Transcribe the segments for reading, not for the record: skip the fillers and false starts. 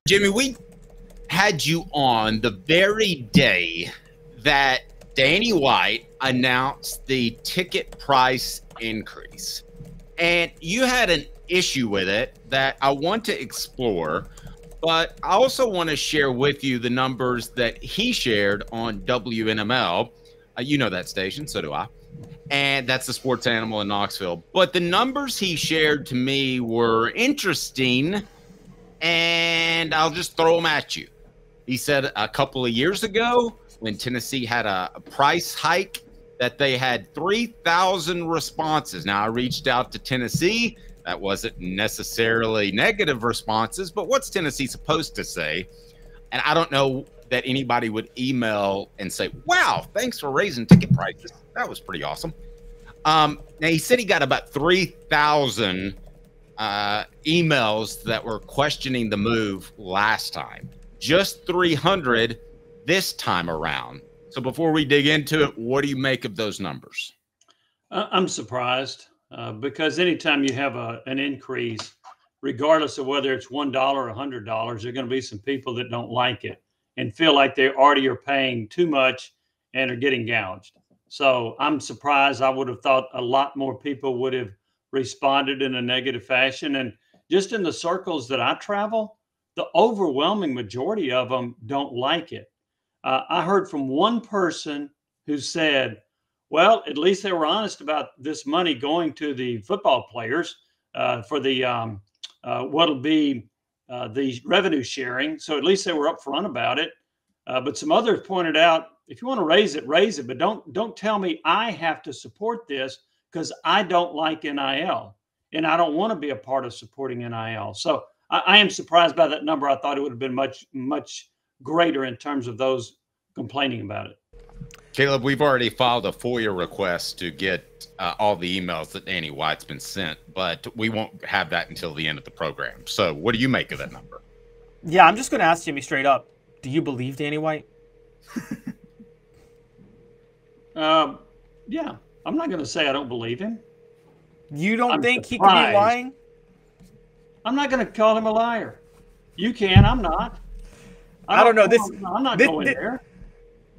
Jimmy, we had you on the very day that Danny White announced the ticket price increase. And you had an issue with it that I want to explore, but I also want to share with you the numbers that he shared on WNML. You know that station, so do I. And that's the sports animal in Knoxville. But the numbers he shared to me were interesting, and I'll just throw them at you. He said a couple of years ago when Tennessee had a price hike that they had 3,000 responses. Now, I reached out to Tennessee. That wasn't necessarily negative responses, but what's Tennessee supposed to say? And I don't know that anybody would email and say, wow, thanks for raising ticket prices. That was pretty awesome. Now, he said he got about 3,000 emails that were questioning the move last time. Just 300 this time around. So before we dig into it, what do you make of those numbers? I'm surprised because anytime you have an increase, regardless of whether it's $1 or $100, there are going to be some people that don't like it and feel like they already are paying too much and are getting gouged. So I'm surprised. I would have thought a lot more people would have responded in a negative fashion. And just in the circles that I travel, the overwhelming majority of them don't like it. I heard from one person who said, well, at least they were honest about this money going to the football players for the what'll be the revenue sharing. So at least they were upfront about it. But some others pointed out, if you want to raise it, raise it. But don't tell me I have to support this because I don't like NIL. And I don't want to be a part of supporting NIL. So I am surprised by that number. I thought it would have been much, much greater in terms of those complaining about it. Caleb, we've already filed a FOIA request to get all the emails that Danny White's been sent, but we won't have that until the end of the program. So what do you make of that number? Yeah, I'm just going to ask Jimmy straight up. Do you believe Danny White? Yeah, I'm not going to say I don't believe him. You don't think he could be lying? I'm not going to call him a liar. You can. I'm not. I don't know. I'm not going there.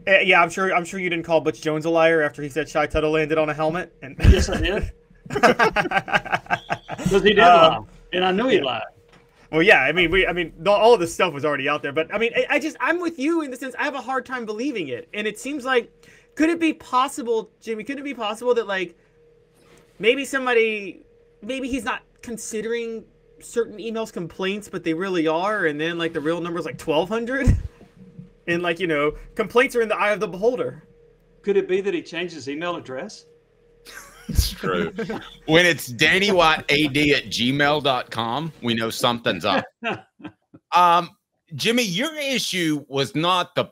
Yeah, I'm sure you didn't call Butch Jones a liar after he said Shy Tuttle landed on a helmet. And yes, I did. Because he did lie, and I knew he lied. Well, yeah. I mean, all of this stuff was already out there. But I mean, I'm with you in the sense I have a hard time believing it, and it seems like, could it be possible, Jimmy? Could it be possible that like maybe he's not considering certain emails complaints, but they really are, and then like the real number is like 1,200, and like, you know, complaints are in the eye of the beholder. Could it be that he changed his email address? It's true. When it's DannyWhiteAD@gmail.com, we know something's up. Jimmy, your issue was not the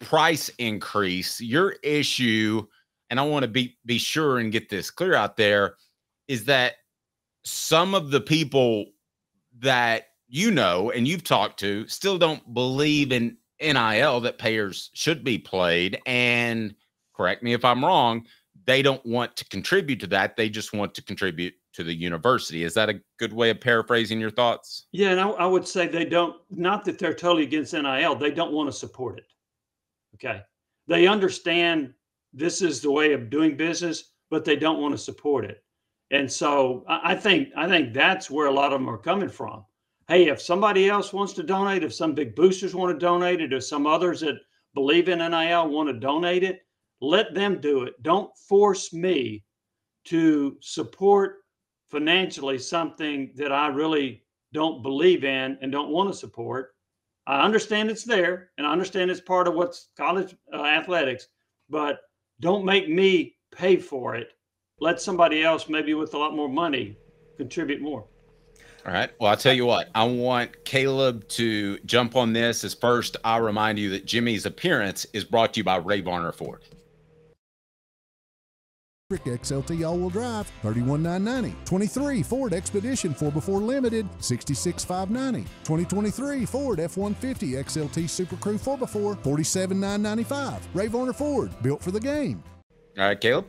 price increase. Your issue, and I want to be sure and get this clear out there, is that some of the people that you know and you've talked to still don't believe in NIL, that payers should be played. And correct me if I'm wrong, they don't want to contribute to that. They just want to contribute to the university. Is that a good way of paraphrasing your thoughts? Yeah, and I would say they don't, not that they're totally against NIL, they don't want to support it. Okay. They understand this is the way of doing business, but they don't want to support it. And so I think that's where a lot of them are coming from. Hey, if somebody else wants to donate, if some big boosters want to donate it, or some others that believe in NIL want to donate it, let them do it. Don't force me to support financially something that I really don't believe in and don't want to support. I understand it's there, and I understand it's part of what's college athletics, but don't make me pay for it. Let somebody else, maybe with a lot more money, contribute more. All right. Well, I'll tell you what, I want Caleb to jump on this. As first, I'll remind you that Jimmy's appearance is brought to you by Varner Ford. XLT all-wheel drive, $31,990. 23 Ford Expedition 4x4 Limited, $66,590. 2023 Ford F-150 XLT Super Crew 4x4, $47,995. Varner Ford, built for the game. All right, Caleb.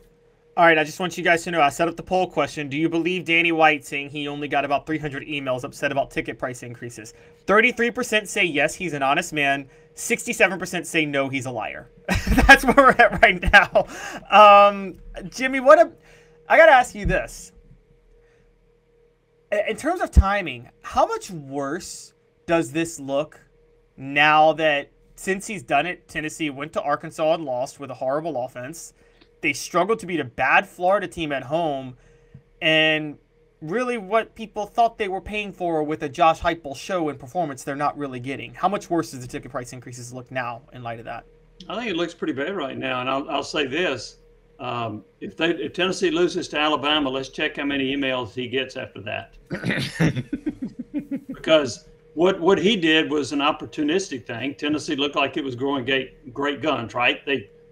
All right, I just want you guys to know, I set up the poll question. Do you believe Danny White saying he only got about 300 emails upset about ticket price increases? 33% say yes, he's an honest man. 67% say no, he's a liar. That's where we're at right now. Jimmy, I got to ask you this. In terms of timing, how much worse does this look now that since he's done it, Tennessee went to Arkansas and lost with a horrible offense? They struggled to beat a bad Florida team at home, and really what people thought they were paying for with a Josh Heupel show and performance, they're not really getting. How much worse does the ticket price increases look now in light of that? I think it looks pretty bad right now, and I'll say this: if Tennessee loses to Alabama, let's check how many emails he gets after that, because what he did was an opportunistic thing. Tennessee looked like it was growing great guns, right?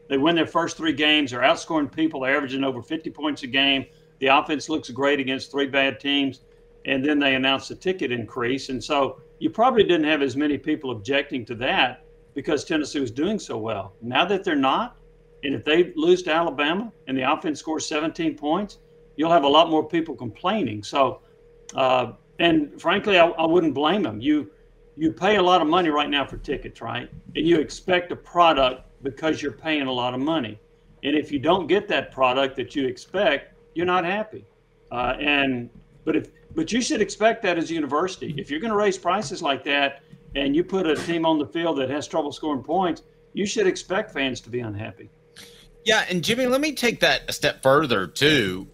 They win their first 3 games. They're outscoring people. They're averaging over 50 points a game. The offense looks great against 3 bad teams. And then they announced a ticket increase. And so you probably didn't have as many people objecting to that because Tennessee was doing so well. Now that they're not, and if they lose to Alabama and the offense scores 17 points, you'll have a lot more people complaining. So, and frankly, I wouldn't blame them. You pay a lot of money right now for tickets, right? And you expect a product because you're paying a lot of money. And if you don't get that product that you expect, you're not happy. But you should expect that as a university. If you're going to raise prices like that and you put a team on the field that has trouble scoring points, you should expect fans to be unhappy. Yeah, and Jimmy, let me take that a step further too.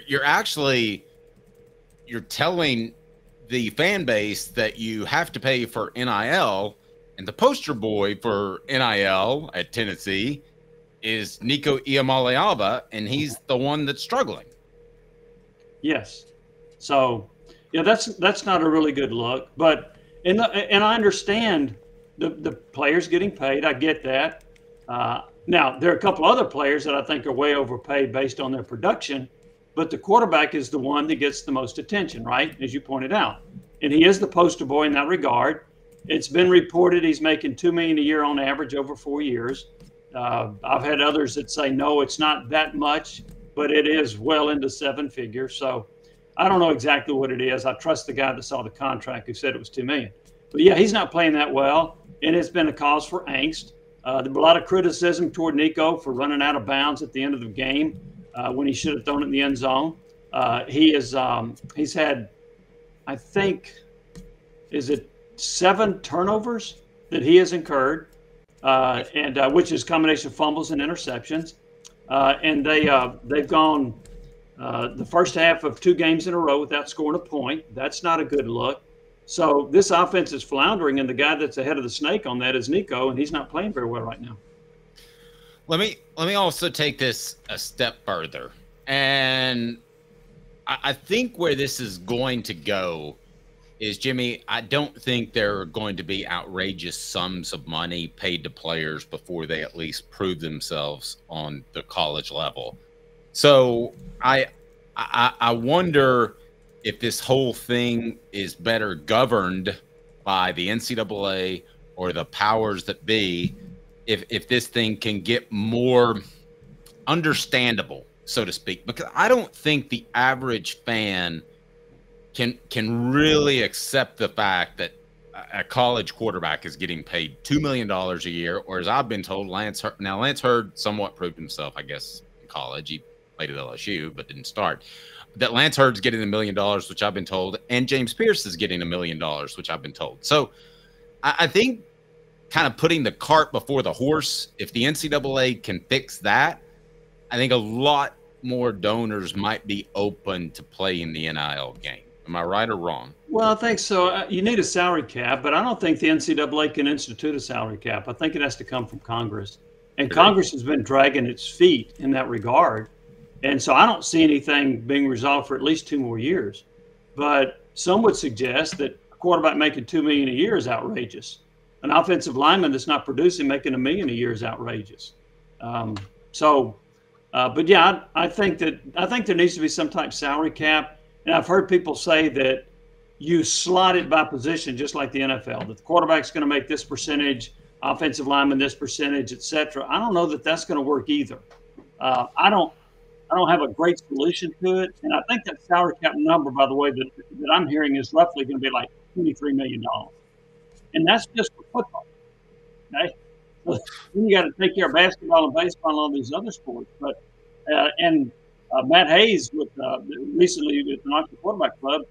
You're telling the fan base that you have to pay for NIL, and the poster boy for NIL at Tennessee is Nico Iamaleava, and he's the one that's struggling. Yes. So, yeah, that's not a really good look. But and I understand the players getting paid. I get that. Now, there are a couple other players that I think are way overpaid based on their production, but the quarterback is the one that gets the most attention, right, as you pointed out. And he is the poster boy in that regard. It's been reported he's making $2 million a year on average over 4 years. I've had others that say, no, it's not that much, but it is well into 7 figures. So I don't know exactly what it is. I trust the guy that saw the contract who said it was $2 million. But yeah, he's not playing that well, and it's been a cause for angst. There's a lot of criticism toward Nico for running out of bounds at the end of the game when he should have thrown it in the end zone. He's had, I think, is it 7 turnovers that he has incurred, and which is a combination of fumbles and interceptions. And they've gone the first half of 2 games in a row without scoring a point. That's not a good look. So this offense is floundering, and the guy that's ahead of the snake on that is Nico, and he's not playing very well right now. Let me also take this a step further, and I think where this is going to go is, Jimmy, I don't think there are going to be outrageous sums of money paid to players before they at least prove themselves on the college level. So I wonder if this whole thing is better governed by the NCAA or the powers that be, if this thing can get more understandable, so to speak, because I don't think the average fan can really accept the fact that a college quarterback is getting paid $2 million a year, or as I've been told, Lance Hurd somewhat proved himself, I guess, in college. He played at LSU, but didn't start. That Lance Hurd's getting $1 million, which I've been told, and James Pierce is getting $1 million, which I've been told. So I think kind of putting the cart before the horse, if the NCAA can fix that, I think a lot more donors might be open to playing the NIL game. Am I right or wrong? Well, I think so. You need a salary cap, but I don't think the NCAA can institute a salary cap. I think it has to come from Congress. And Congress has been dragging its feet in that regard. And so I don't see anything being resolved for at least 2 more years. But some would suggest that a quarterback making $2 million a year is outrageous. An offensive lineman that's not producing making $1 million a year is outrageous. But yeah, I think there needs to be some type of salary cap. And I've heard people say that you slot it by position, just like the NFL, that the quarterback's going to make this percentage, offensive lineman this percentage, et cetera. I don't know that that's going to work either. I I don't have a great solution to it. And I think that salary cap number, by the way, that I'm hearing is roughly going to be like $23 million. And that's just for football. Okay. So then you got to take care of basketball and baseball and all these other sports. But, Matt Hayes recently with the Knoxville Quarterback Club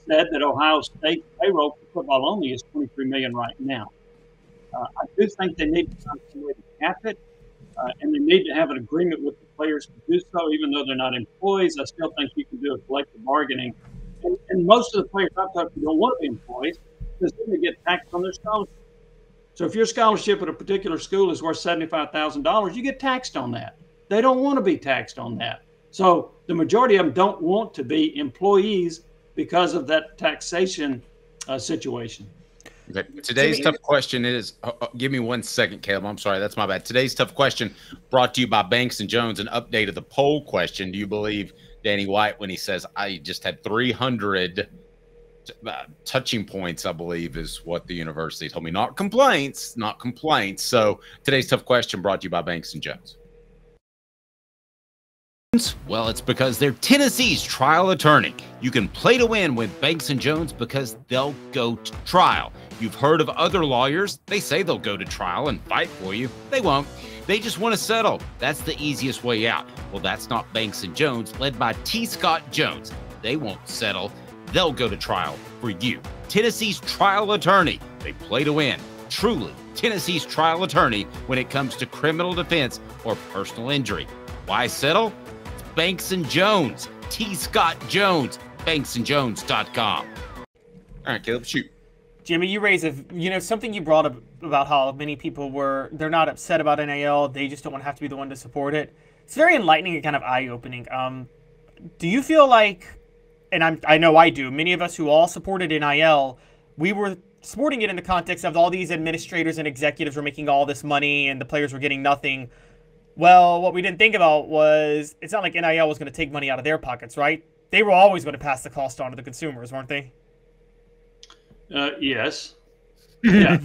said that Ohio State payroll for football only is $23 million right now. I do think they need to find some way to cap it. And they need to have an agreement with the players to do so, even though they're not employees. I still think you can do a collective bargaining. And most of the players I've talked to don't want to be employees because then they get taxed on their scholarship. So if your scholarship at a particular school is worth $75,000, you get taxed on that. They don't want to be taxed on that. So the majority of them don't want to be employees because of that taxation situation. Okay. Today's tough question is, give me 1 second, Caleb. I'm sorry. That's my bad. Today's tough question brought to you by Banks & Jones, an update of the poll question. Do you believe Danny White when he says, I just had 300 touching points, I believe is what the university told me. Not complaints, not complaints. So today's tough question brought to you by Banks & Jones. Well, it's because they're Tennessee's trial attorney. You can play to win with Banks & Jones because they'll go to trial. You've heard of other lawyers. They say they'll go to trial and fight for you. They won't. They just want to settle. That's the easiest way out. Well, that's not Banks & Jones, led by T. Scott Jones. They won't settle. They'll go to trial for you. Tennessee's trial attorney. They play to win. Truly, Tennessee's trial attorney when it comes to criminal defense or personal injury. Why settle? Banks & Jones, T. Scott Jones, banksandjones.com. All right, Caleb, shoot. Jimmy, you raise something you brought up about how many people they're not upset about NIL, they just don't want to have to be the one to support it. It's very enlightening and kind of eye-opening. Do you feel like, and I know I do, many of us who all supported NIL, we were supporting it in the context of all these administrators and executives were making all this money and the players were getting nothing. Well, what we didn't think about was it's not like NIL was going to take money out of their pockets, right? They were always going to pass the cost on to the consumers, weren't they? Yes. Yeah.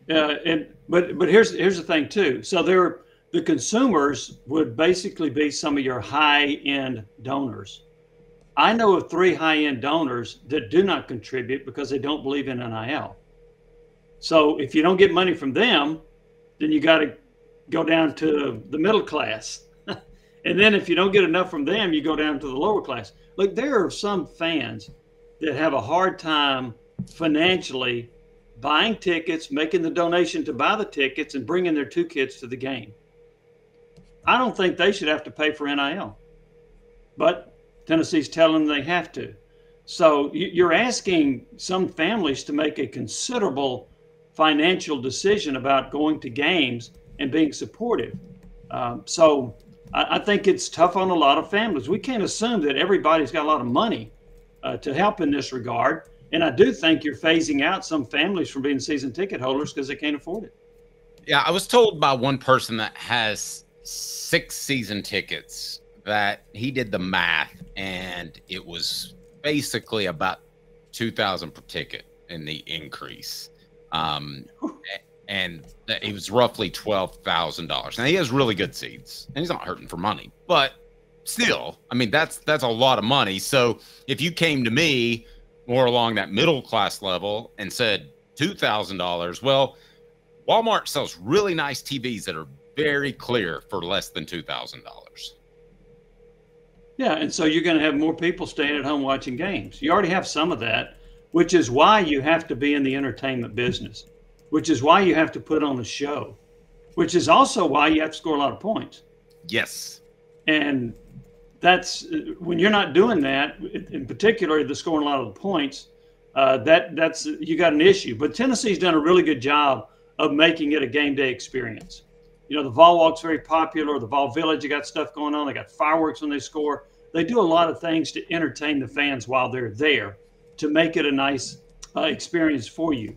But here's the thing too. So the consumers would basically be some of your high-end donors. I know of 3 high-end donors that do not contribute because they don't believe in NIL. So if you don't get money from them, then you got to go down to the middle class. And then if you don't get enough from them, you go down to the lower class. Look, there are some fans that have a hard time financially buying tickets, making the donation to buy the tickets, and bringing their 2 kids to the game. I don't think they should have to pay for NIL. But Tennessee's telling them they have to. So you're asking some families to make a considerable financial decision about going to games and being supportive. So I think it's tough on a lot of families. We can't assume that everybody's got a lot of money to help in this regard. And I do think you're phasing out some families from being season ticket holders because they can't afford it. Yeah, I was told by one person that has 6 season tickets that he did the math and it was basically about $2,000 per ticket in the increase. And that it was roughly $12,000. Now he has really good seats, and he's not hurting for money, but still, I mean that's a lot of money. So if you came to me more along that middle class level and said $2,000, well, Walmart sells really nice TVs that are very clear for less than $2,000. Yeah, and so you're going to have more people staying at home watching games. You already have some of that, which is why you have to be in the entertainment business. Which is why you have to put on a show, which is also why you have to score a lot of points. Yes. And that's when you're not doing that, in particular, the scoring a lot of the points, that's you got an issue. But Tennessee's done a really good job of making it a game day experience. You know, the Vol Walk's very popular. The Vol Village, they got stuff going on. They got fireworks when they score. They do a lot of things to entertain the fans while they're there to make it a nice experience for you.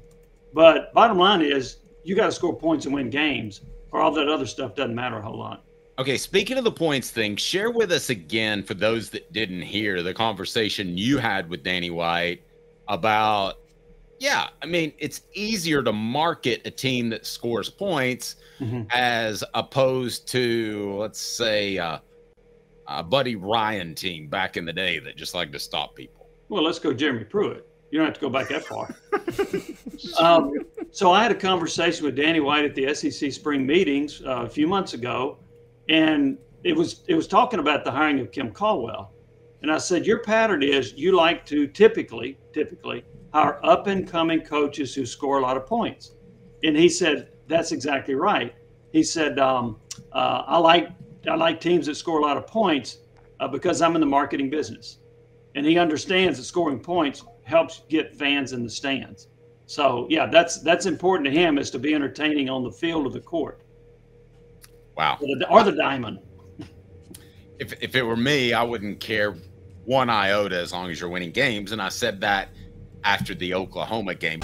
But bottom line is you got to score points and win games, or all that other stuff doesn't matter a whole lot. Okay, speaking of the points thing, share with us again, for those that didn't hear, the conversation you had with Danny White about, yeah, I mean, it's easier to market a team that scores points as opposed to, let's say, Buddy Ryan team back in the day that just liked to stop people. Well, let's go Jeremy Pruitt. You don't have to go back that far. So I had a conversation with Danny White at the SEC spring meetings a few months ago, and it was talking about the hiring of Kim Caldwell. And I said, your pattern is you like to typically hire up and coming coaches who score a lot of points. And he said, that's exactly right. He said, I like teams that score a lot of points because I'm in the marketing business. And he understands that scoring points helps get fans in the stands. So yeah, that's important to him, is to be entertaining on the field of the court. Wow. Or the diamond. If it were me, I wouldn't care one iota as long as you're winning games. And I said that after the Oklahoma game.